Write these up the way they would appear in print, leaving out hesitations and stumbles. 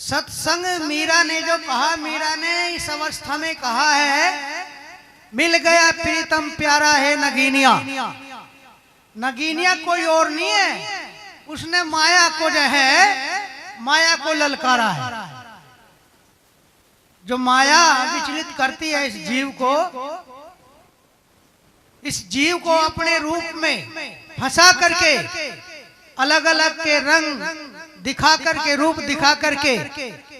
सत्संग मीरा ने जो कहा, मीरा ने इस अवस्था में कहा है, मिल गया प्रीतम प्यारा है नगीनिया। नगीनिया कोई और नहीं है, उसने माया को जो है, माया को ललकारा है। जो माया विचलित करती है इस जीव को अपने रूप में फंसा करके, अलग अलग के रंग दिखा करके, रूप दिखा करके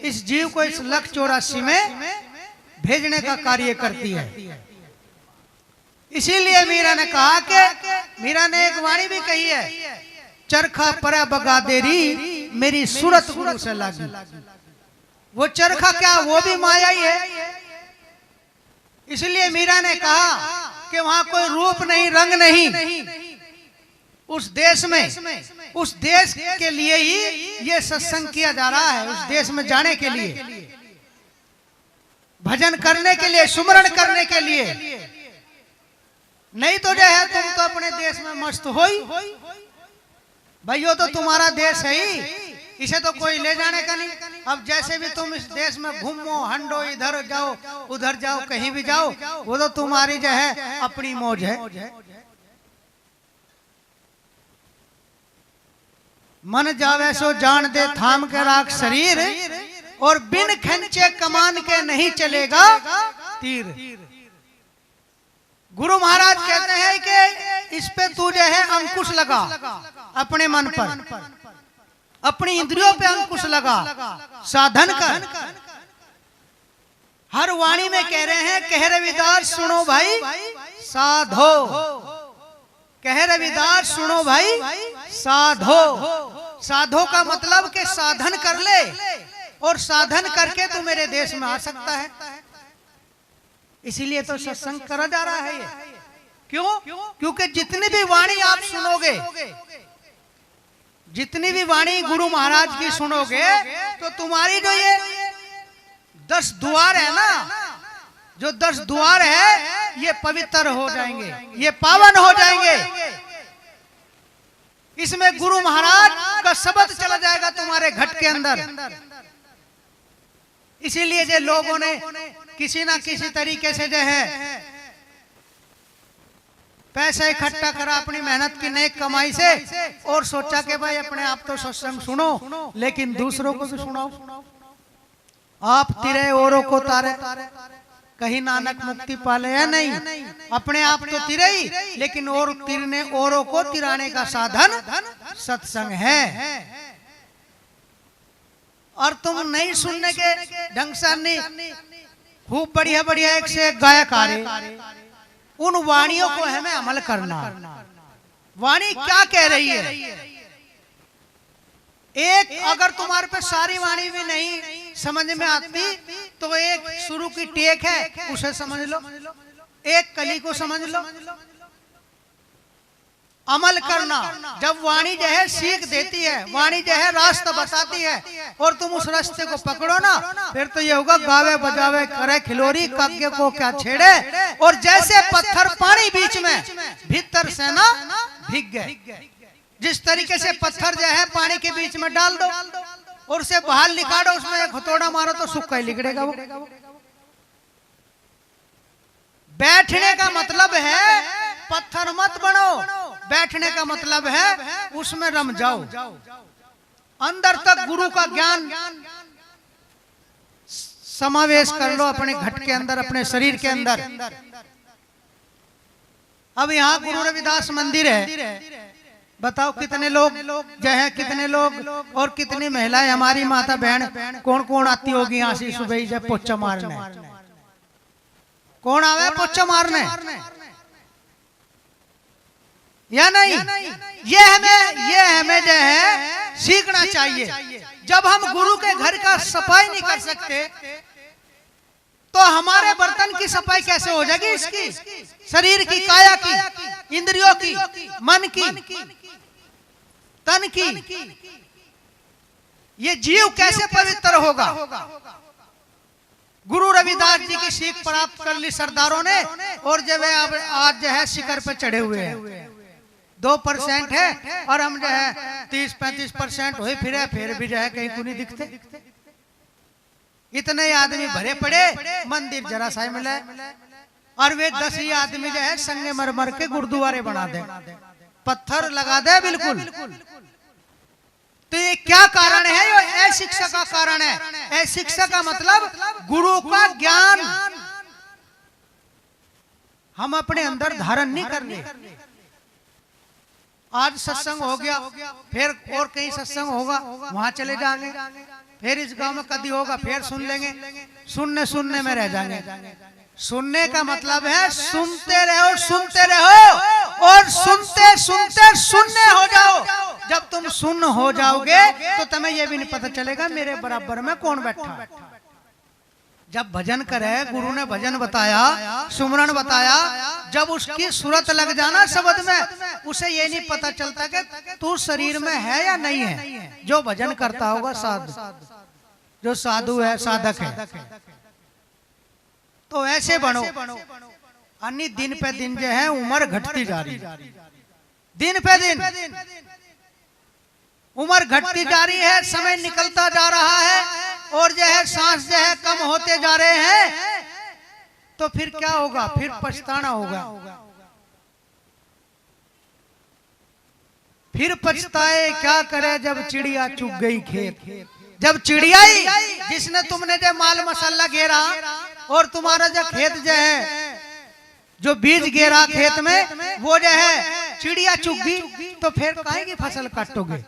इस जीव को इस लख 84 में भेजने का कार्य करती है। इसीलिए मीरा ने कहा कि मीरा ने एक वाणी भी कही है, चरखा परा बगादेरी मेरी सूरत गुरु से लागी। वो चरखा क्या, वो भी माया ही है। इसलिए मीरा ने कहा कि वहां कोई रूप नहीं, रंग नहीं। उस देश में, उस देश के लिए ही ये सत्संग किया जा रहा है, उस देश में जाने के लिए, भजन करने के लिए, सुमरण करने के लिए। नहीं तो जो है तुम तो अपने देश में मस्त हो ही भाइयों, तो तुम्हारा देश है ही, इसे तो कोई ले जाने का नहीं। अब जैसे भी तुम इस देश में घूमो, हंडो, इधर जाओ उधर जाओ, कहीं भी जाओ, वो तो तुम्हारी जो है अपनी मौज है। मन जावे सो जान दे थाम के राख शरीर, और बिन खंचे कमान के नहीं चलेगा तीर। गुरु महाराज कहते हैं कि इस पे तू जो है अंकुश लगा, अपने मन पर, अपनी इंद्रियों पे अंकुश लगा, साधन कर। हर वाणी में कह रहे हैं, कह रविदास सुनो भाई साधो, कह रविदास सुनो भाई साधो। साधो का मतलब कि साधन कर ले, और साधन करके तू मेरे देश में आ सकता है। इसीलिए तो सत्संग करा जा रहा है ये। क्यों? क्योंकि जितनी भी वाणी आप सुनोगे, जितनी भी वाणी गुरु महाराज की सुनोगे, तो तुम्हारी जो ये 10 द्वार है ना, जो 10 द्वार है, ये पवित्र हो जाएंगे, ये पावन हो जाएंगे। इसमें गुरु महाराज का शब्द चला जाएगा तुम्हारे घट के अंदर। इसीलिए जो लोगों ने किसी ना किसी तरीके से जो है पैसा इकट्ठा करा अपनी मेहनत की नेक कमाई से, और सोचा कि भाई अपने आप तो सत्संग सुनो, लेकिन दूसरों को भी सुनाओ। आप तिरे औरों को तारे, कहीं नानक मुक्ति पाले या नहीं। अपने आप तो तिरे ही, लेकिन और तिरने औरों को तिराने का साधन सत्संग है। और तुम नहीं सुनने के ढंग से नहीं, खूब बढ़िया बढ़िया एक से एक गायक आ रहे, उन वाणियों को हमें अमल करना। वाणी क्या कह रही है? एक अगर तुम्हारे पे सारी वाणी भी नहीं समझ में आती, तो एक शुरू की टेक है, उसे समझ लो, एक कली को समझ लो। अमल करना, जब वाणी जो है सीख देती है, वाणी जो है रास्ता बताती है, और तुम उस रास्ते को पकड़ो ना, फिर तो ये होगा गावे बजावे करे खिलोरी, काग्य को क्या छेड़े। और जैसे पत्थर पानी बीच में, भीतर से ना भीग गए। जिस तरीके से पत्थर जो है पानी के बीच में डाल दो और उसे बाहर निकालो, उसमें एक हथौड़ा मारो तो सूखा ही लिगड़ेगा वो। बैठने का मतलब है पत्थर मत बनो, बैठने का मतलब है उसमें रम जाओ। अंदर तक गुरु का ज्ञान समावेश कर लो अपने घट के अंदर, अपने शरीर के अंदर। अब यहाँ गुरु रविदास मंदिर है, बताओ कितने लोग जो है, कितने लोग और कितनी महिलाएं, हमारी माता बहन कौन कौन आती होगी यहाँ से सुबह जब पोछा मारने? कौन आवे पोछा मारने या नहीं? ये हमें जो है सीखना चाहिए। जब हम गुरु के घर का सफाई नहीं कर सकते, तो हमारे बर्तन की सफाई कैसे हो जाएगी? इसकी शरीर की, काया की, इंद्रियों की, मन की, तन की, ये जीव कैसे पवित्र होगा? गुरु रविदास जी की सीख प्राप्त कर ली सरदारों ने, और जब आज जो है शिखर पे चढ़े हुए हैं। 2% है और हम जो है 30-35% हुए, फिर भी जो है कहीं को नहीं दिखते। इतने आदमी भरे पड़े, मंदिर जरा सा मिले, और वे 10 ही आदमी जो है संगे मर के गुरुद्वारे बना दे, पत्थर लगा दे बिल्कुल। तो ये क्या कारण है? ये अशिक्षा का कारण है। अशिक्षा का मतलब गुरु का ज्ञान हम अपने अंदर धारण नहीं कर रहे। आज सत्संग हो गया, फिर और कहीं सत्संग होगा, वहां चले जाएंगे, फिर इस गांव में कभी होगा, फिर सुन लेंगे, सुनने में रह जाएंगे। सुनने का मतलब है सुनते रहो, सुनते रहो, और सुनते सुनते सुनने हो जाओ। जब तुम सुन हो जाओगे तो तुम्हें यह भी नहीं पता चलेगा मेरे बराबर में कौन बैठा है। जब भजन करे, गुरु ने भजन बताया, सुमरन बताया, जब उसकी सूरत लग जाना शब्द में, उसे ये नहीं पता चलता कि तू शरीर में है या नहीं है। जो भजन करता होगा साधु, जो साधु है, साधक है, तो ऐसे बनो। अन्य दिन पे दिन जो है उम्र घटती जा रही, दिन पे दिन उम्र घटती जा रही है, समय निकलता जा रहा है, और जो है सांस जो है कम होते जा रहे हैं। तो फिर क्या होगा? फिर पछताना होगा। फिर पछताए क्या करे जब चिड़िया चुग गई खेत। जब चिड़िया ही जिसने तुमने जो माल मसाला घेरा और तुम्हारा जो खेत जो है, जो बीज घेरा खेत में, वो जो है चिड़िया चुगी, तो फिर काहे की फसल काटोगे?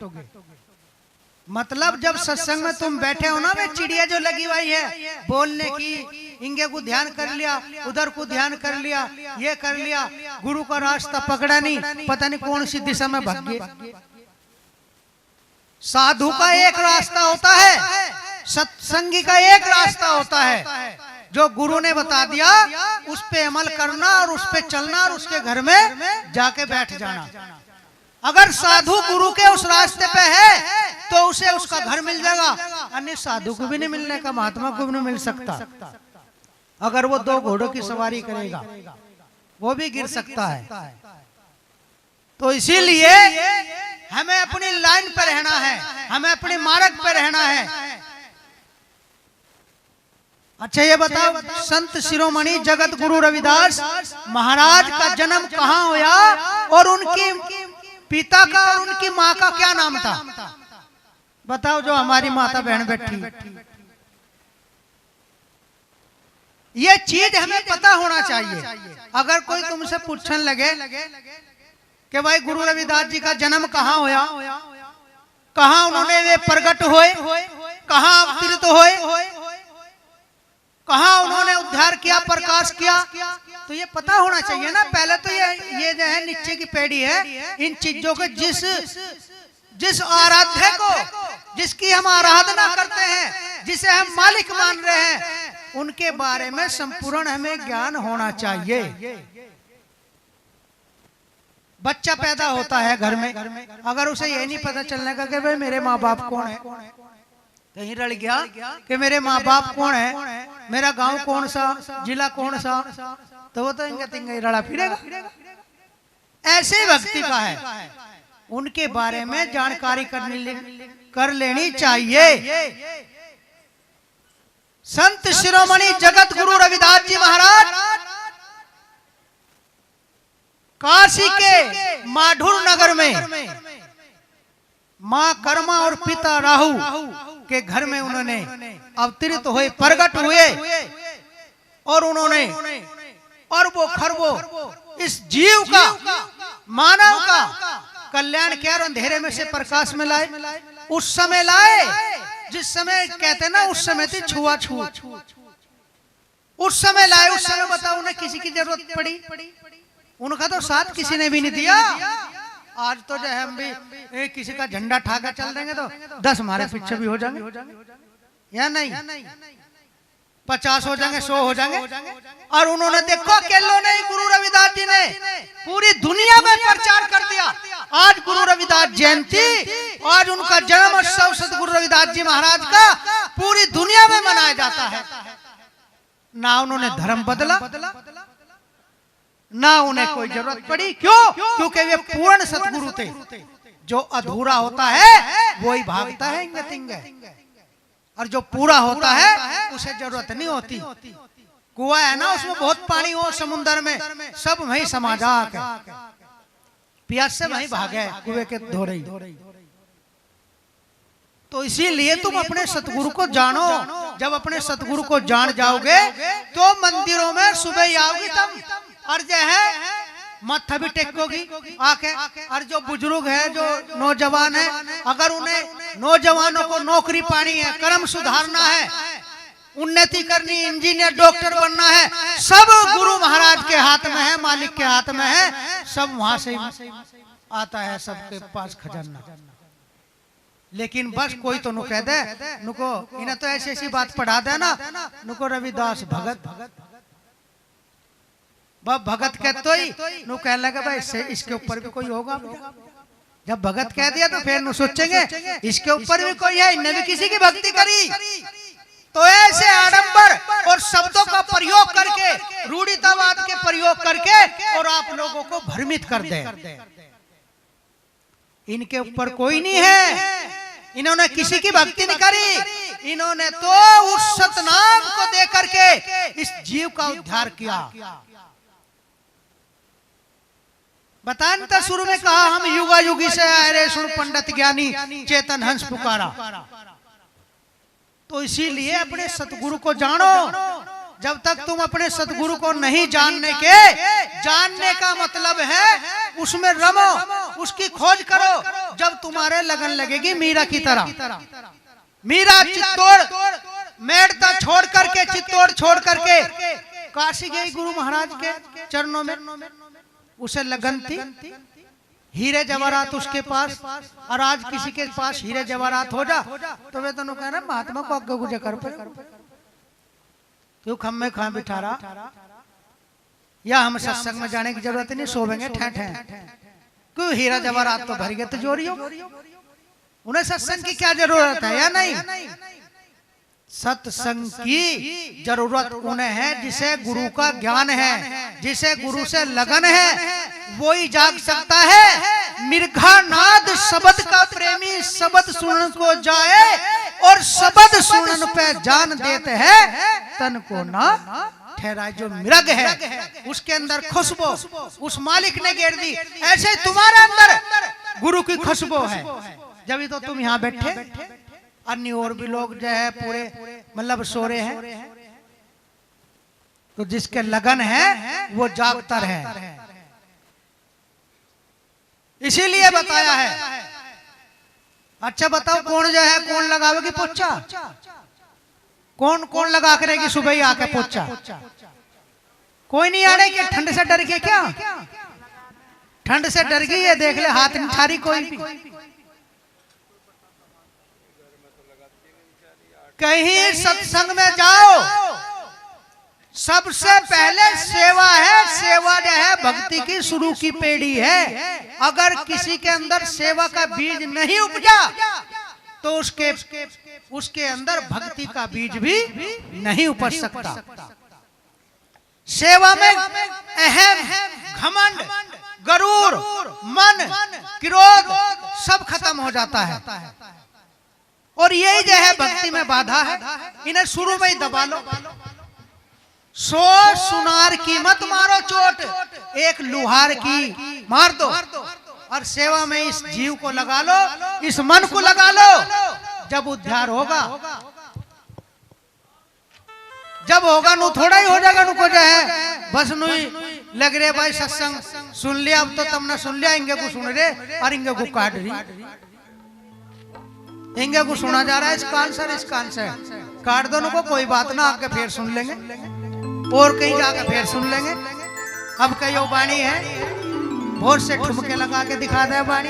मतलब जब सत्संग में तुम बैठे हो ना, वे चिड़िया जो लगी हुई है बोलने की, इंगे को ध्यान कर लिया, उधर को ध्यान कर लिया, ये कर लिया, गुरु का रास्ता पकड़ा नहीं, पता नहीं कौन सी दिशा में भाग गए। साधु का एक रास्ता होता है, सत्संगी का एक रास्ता होता है, जो गुरु ने बता दिया उस पे अमल करना और उस पे चलना और उसके घर में जाके बैठ जाना। अगर साधु गुरु के उस रास्ते पे है तो उसे उसका घर मिल जाएगा, अन्य साधु को भी नहीं मिलने का, महात्मा को भी नहीं मिल सकता। अगर वो 2 घोड़ों की सवारी करेगा वो भी गिर सकता है। तो इसीलिए हमें अपनी लाइन पर रहना है, हमें अपने मार्ग पर रहना है। अच्छा ये बताओ, संत शिरोमणि जगत गुरु रविदास महाराज का जन्म कहाँ हुआ और उनकी पिता का और उनकी माँ का क्या नाम था? बताओ, जो हमारी माता बहन बैठी। ये चीज हमें पता होना चाहिए। अगर कोई तुमसे पूछने लगे कि भाई गुरु रविदास जी का जन्म कहाँ हुआ, कहाँ उन्होंने वे प्रकट हुए, कहाँ अवतरित हुए, कहाँ उन्होंने उद्धार किया, प्रकाश किया, तो ये पता होना चाहिए ना। पहले तो ये जो है नीचे की पीढ़ी है, इन चीजों के जिस आराध्य को, जिसकी हम आराधना करते हैं, जिसे हम मालिक मान रहे हैं, उनके बारे में संपूर्ण हमें ज्ञान होना चाहिए। बच्चा पैदा होता है घर में, अगर उसे ये नहीं पता चलने का कि भाई मेरे माँ बाप कौन है, कहीं रड़ गया कि मेरे माँ बाप कौन है, मेरा गांव कौन सा, जिला कौन सा, तो वो तो इंगे तिंगे रड़ा फिरेगा। ऐसे व्यक्ति का है, उनके बारे में जानकारी कर लेनी चाहिए। संत शिरोमणि जगत गुरु रविदास जी महाराज काशी के माढुर नगर में माँ कर्मा और पिता राहु के घर में उन्होंने अवतरित हुए, प्रकट हुए, और उन्होंने और वो खरबो इस जीव का, मानव का कल्याण किया और अंधेरे में से प्रकाश में लाए। उस समय लाए जिस समय कहते ना, उस समय थी छुआछूत, उस समय लाए। उस समय बताओ उन्हें किसी की जरूरत पड़ी? उनका तो साथ किसी ने भी नहीं दिया। आज तो जो है हम भी किसी का झंडा ठाकर चल देंगे तो 10 हमारे पीछे भी हो जाएंगे, या नहीं? 50 हो जाएंगे, 100 हो जाएंगे। और उन्होंने देखो केलो नहीं, गुरु रविदास जी ने पूरी दुनिया में प्रचार कर दिया। आज गुरु रविदास जयंती, आज उनका जन्म उत्सव सतगुरु रविदास जी महाराज का पूरी दुनिया में मनाया जाता है। ना उन्होंने धर्म बदला, ना उन्हें कोई जरूरत पड़ी। क्यों? क्योंकि वे पूर्ण सतगुरु थे। जो अधूरा होता है वो ही भागता है इंगे तिंगे। और जो पूरा होता है उसे जरूरत नहीं होती। कुआं है ना, उसमें बहुत पानी हो, समुद्र में सब वहीं समा जा के प्यास से वहीं भागे कुएं के धोरे। तो इसीलिए तुम अपने सतगुरु को जानो। जब अपने सतगुरु को जान जाओगे तो मंदिरों में सुबह आओगी तुम, और जो है माथा भी टेकोगी आके। और जो बुजुर्ग है, जो नौजवान है, अगर उन्हें नौजवानों को नौकरी पानी है, कर्म सुधारना है, उन्नति करनी, इंजीनियर डॉक्टर बनना है, सब गुरु महाराज के हाथ में है, मालिक के हाथ में है। सब वहां से आता है, सबके पास खजाना। लेकिन बस कोई तो नु कह दे, नुको इन्हें तो ऐसी ऐसी बात पढ़ा दे ना, नुको रविदास भगत भगत कहते ही नु कहने लगा भाई इसके ऊपर भी कोई होगा। जब भगत कह दिया तो फिर नु सोचेंगे इसके ऊपर भी कोई है, इन्हें भी किसी की भक्ति करी। तो ऐसे आडंबर और शब्दों का प्रयोग करके, रूढ़ितावाद के प्रयोग करके और आप लोगों को भ्रमित कर दे। इनके ऊपर कोई नहीं है, इन्होंने किसी की भक्ति नहीं करी, इन्होंने तो उस सतनाम को दे करके इस जीव का उद्धार किया। बतान था शुरू में कहा हम युगा युगी से आए रे, सुन पंडित ज्ञानी चेतन हंस पुकारा। तो इसीलिए अपने सतगुरु को जानो। जब तक तुम अपने सतगुरु को नहीं जानने का मतलब है उसमें रमो, उसकी खोज करो। जब तुम्हारे लगन लगेगी मीरा की तरह। मीरा चित्तौड़ मेड़ता छोड़ करके, चित्तौड़ छोड़ करके काशी गई गुरु महाराज के चरणों में। उसे लगन थी, हीरे जवाहरात उसके पास। और आज किसी के पास हीरे जवाहरात हो जा तो वे दोनों कह रहे महात्मा को अग्गे गुजे कर पे क्यों खम्मे खां बिठा रहा, या हम सत्संग में जाने की जरूरत नहीं, सोवेंगे ठे ठे। क्यों हीरा जवाहरात तो भर गए तिजोरियों, उन्हें सत्संग की क्या जरूरत है या नहीं। सत्संग की जरूरत उन्हें है जिसे गुरु का ज्ञान है, जिसे गुरु से लगन है, वो ही जाग सकता है। मिर्घानाद शब्द का प्रेमी शब्द सुनने को जाए और शब्द सुनने पे जान देते हैं, तन को ना ठहरा। जो मृग है उसके अंदर खुशबू उस मालिक ने गेर दी, ऐसे ही तुम्हारे अंदर गुरु की खुशबू है। जब तो तुम यहाँ बैठे, अन्य और भी लोग जो है पूरे मतलब सो रहे हैं। तो जिसके लगन है वो जागता है, इसीलिए बताया है। अच्छा बताओ कौन जो है कौन लगावेगी पोछा, कौन कौन लगा करेगी सुबह ही आके पोछा। कोई नहीं आ रही कि ठंड से डर के, क्या ठंड से डर गई है, देख ले हाथ नहीं ठारी कोई भी। कहीं सत्संग में जाओ, सबसे पहले सेवा है। सेवा जो है भक्ति की शुरू की पेड़ी है। अगर किसी के अंदर सेवा का बीज नहीं उपजा तो उसके अंदर भक्ति का बीज भी नहीं उपज सकता। सेवा में अहम, घमंड, गरूर, मन, क्रोध सब खत्म हो जाता है। और यही जो है भक्ति में बाधा है। इन्हें शुरू में ही दबा लो। 100 सुनार की मत मारो चोट, एक लुहार की मार दो। और सेवा में इस जीव को लगा लो, इस मन को लगा लो। जब उद्धार होगा, जब होगा नु थोड़ा ही हो जाएगा। नुको जो है बस नु लग रहे भाई सत्संग सुन लिया, अब तो तुमने सुन लिया, इंगे को सुन रहे और इंगे को काट रही। इंगे को सुना जा रहा है इस कान से काट दो नुको, कोई बात ना, आके फिर सुन लेंगे और कहीं जाकर फिर सुन लेंगे। अब कई बाणी है भोर से ठुमके लगा के दिखा दे, बाणी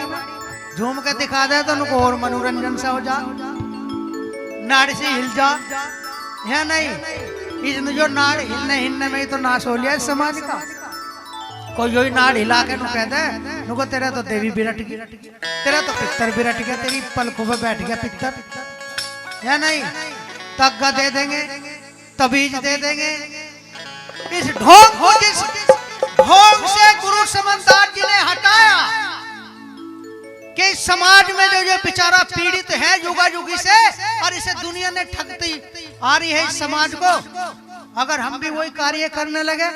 झूम के दिखा दे तो उनको और मनोरंजन सा हो जा, नाड़ से हिल जा। है नहीं इस जो नाड़ हिलने में ही तो नाश हो लिया इस समाज का। कोई यही नाड़ हिला के नु कहता है नुको तेरा तो देवी भी रट गई, तेरा तो पितर भी रट गया, तेरी पलकों पे बैठ गया पितर। या नहीं तग्गा दे देंगे, तबीज दे देंगे। इस ढोंग को, जिस ढोंग से गुरु समझदार जी ने हटाया, कि समाज में जो बेचारा पीड़ित है युगा युगी से और इसे दुनिया ने ठगती आ रही है इस समाज को, अगर हम भी वही कार्य करने लगे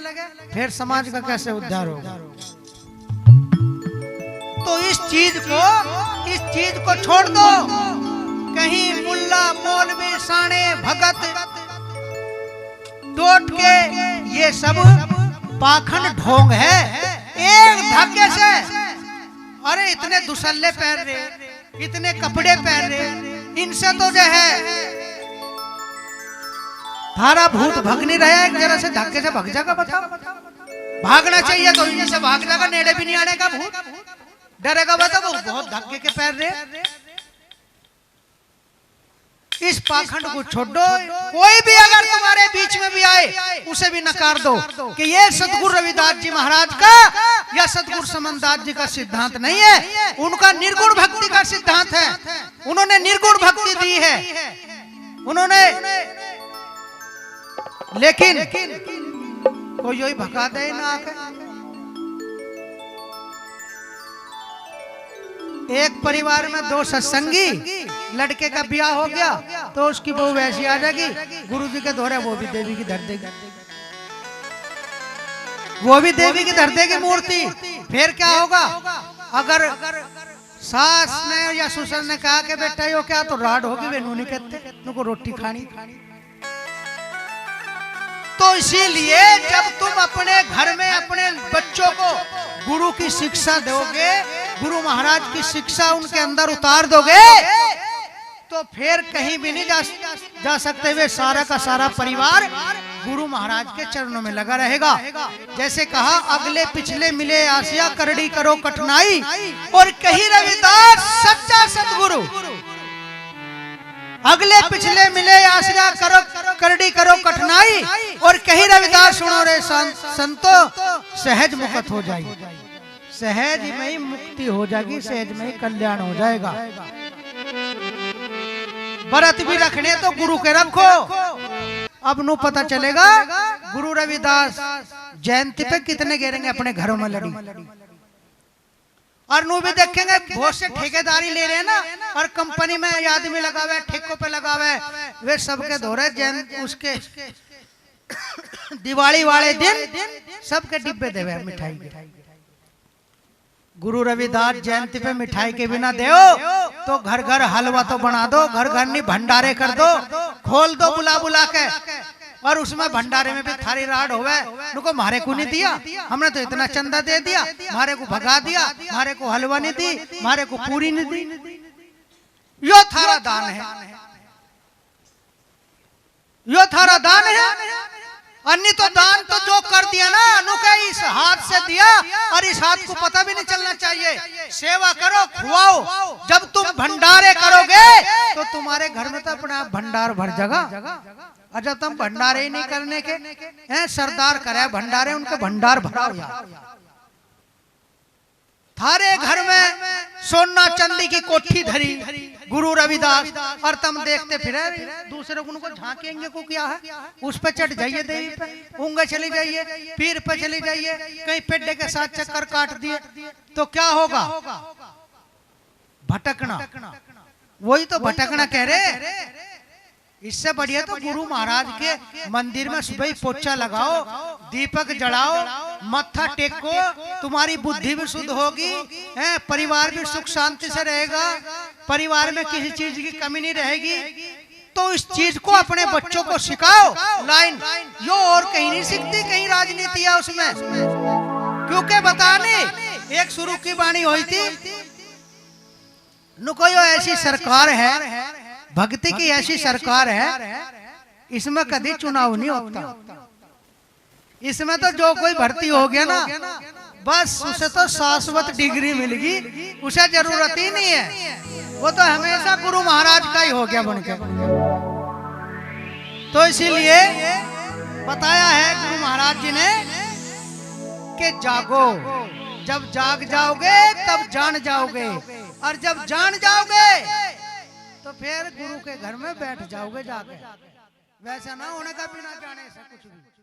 फिर समाज का कैसे उद्धार होगा। तो इस चीज को छोड़ दो। कहीं मुल्ला मौलवी साणे भगत टोट के ये सब पाखंड ढोंग है। एक धक्के से अरे इतने दुसल्ले पहन रहे, इतने कपड़े पहन रहे, इनसे तो जो है थारा भूत भग नहीं रहा है। एक जरा से धक्के से भग जाएगा। बताओ, भागना चाहिए तो इनसे भाग जाएगा, नेड़े भी नहीं आने का भूत डरेगा। बताओ बहुत धक्के के पैर रहे। इस पाखंड को छोड़ दो। कोई भी अगर तुम्हारे बीच में भी आए उसे भी नकार दो कि ये सतगुरु रविदास जी महाराज का या सतगुरु समनदास जी का सिद्धांत नहीं है, उनका निर्गुण भक्ति का सिद्धांत है। उन्होंने निर्गुण भक्ति दी है उन्होंने, लेकिन कोई यही भगा दे ना आके। एक परिवार में दो सत्संगी, लड़के का ब्याह हो गया तो उसकी बहू वैसी आ जाएगी, गुरुजी के दौरे वो भी देवी की धर देगी, वो भी देवी की धर देगी मूर्ति। फिर क्या होगा? अगर सास ने या ससुर ने कहा कि बेटा यो क्या, तो राड होगी, वे नूनी कहते उनको रोटी खानी। तो इसीलिए जब तुम अपने घर में अपने बच्चों को गुरु की शिक्षा दोगे, गुरु महाराज की शिक्षा उनके अंदर उतार दोगे, तो फिर कहीं भी नहीं जा सकते। वे सारा का सारा परिवार गुरु महाराज के चरणों में लगा रहेगा। जैसे कहा, अगले पिछले मिले आसिया, करड़ी करो कठिनाई, और कहीं रविदास सच्चा सतगुरु। अगले पिछले मिले आसरा करो, करड़ी करो कठिनाई, और कहीं रविदास सुनो रे संतो, सहज मुक्त हो जाएगी, सहज में ही मुक्ति हो जाएगी, सहज में ही कल्याण हो जाएगा। व्रत भी रखने तो गुरु के रखो। अब नु पता चलेगा गुरु रविदास जयंती पे कितने गिरेंगे अपने घरों में लड़ी, और नु भी देखेंगे बहुत से ठेकेदारी ले रहे हैं ना, और कंपनी में आदमी लगावे, ठेकों पे लगावे, वे सबके दौरे जयंती उसके दिवाली वाले दिन सबके डिब्बे देवे मिठाई के। गुरु रविदास जयंती पे मिठाई के बिना दो तो घर घर हलवा तो बना दो, घर घर नहीं भंडारे कर दो, खोल दो बुला बुला के, और उसमें भंडारे में भी थारी राड होवे। नुको मारे को नहीं दिया, हमने तो इतना चंदा दे दिया, मारे को भगा दिया, मारे को हलवा नहीं दी, मारे को पूरी नहीं दी। यो थारा दान है, यो थारा दान है। अन्य तो दान तो जो कर दिया ना, अनुके इस हाथ से दिया, और इस हाथ को पता भी नहीं चलना चाहिए। सेवा करो, खुआओ। जब तुम भंडारे करोगे तो तुम्हारे घर में तो अपना भंडार भर जाएगा। और जब तुम भंडारे ही नहीं करने के हैं, सरदार करे भंडारे, उनके भंडार भराओ यार। थारे घर में सोना चांदी की कोठी धरी गुरु रविदास, और तुम देखते फिरे दूसरे को झांकेंगे को क्या है, उस पे चढ़ जाइए, देवी पे ऊँगे चली जाइए, पीर पे चली जाइए, कहीं पेड्डे के साथ चक्कर काट दिए तो क्या होगा? भटकना। वही तो भटकना कह रहे। इससे बढ़िया तो गुरु महाराज के मंदिर में सुबह ही पोछा लगाओ, दीपक जलाओ, मत्था टेको, तुम्हारी बुद्धि भी शुद्ध होगी, परिवार भी सुख शांति से रहेगा, परिवार में किसी चीज की कमी नहीं रहेगी। तो इस चीज को अपने बच्चों को सिखाओ। लाइन यो और कहीं नहीं सीखती, कहीं राजनीति है उसमें, क्योंकि बताने एक शुरू की वाणी हुई थी, नुको यो ऐसी सरकार है, भक्ति की ऐसी सरकार है, इसमें कभी चुनाव नहीं होता। इसमें तो जो कोई भर्ती हो गया ना, बस उसे तो शाश्वत डिग्री मिलेगी, उसे जरूरत ही नहीं है, वो तो हमेशा गुरु महाराज का ही हो गया बनके। तो इसीलिए बताया है गुरु महाराज जी ने कि जागो, जब जाग जाओगे तब जान जाओगे, और जब जान जाओगे तो फिर गुरु के घर में बैठ जाओगे जाके। वैसा ना होने का बिना जाने से कुछ भी।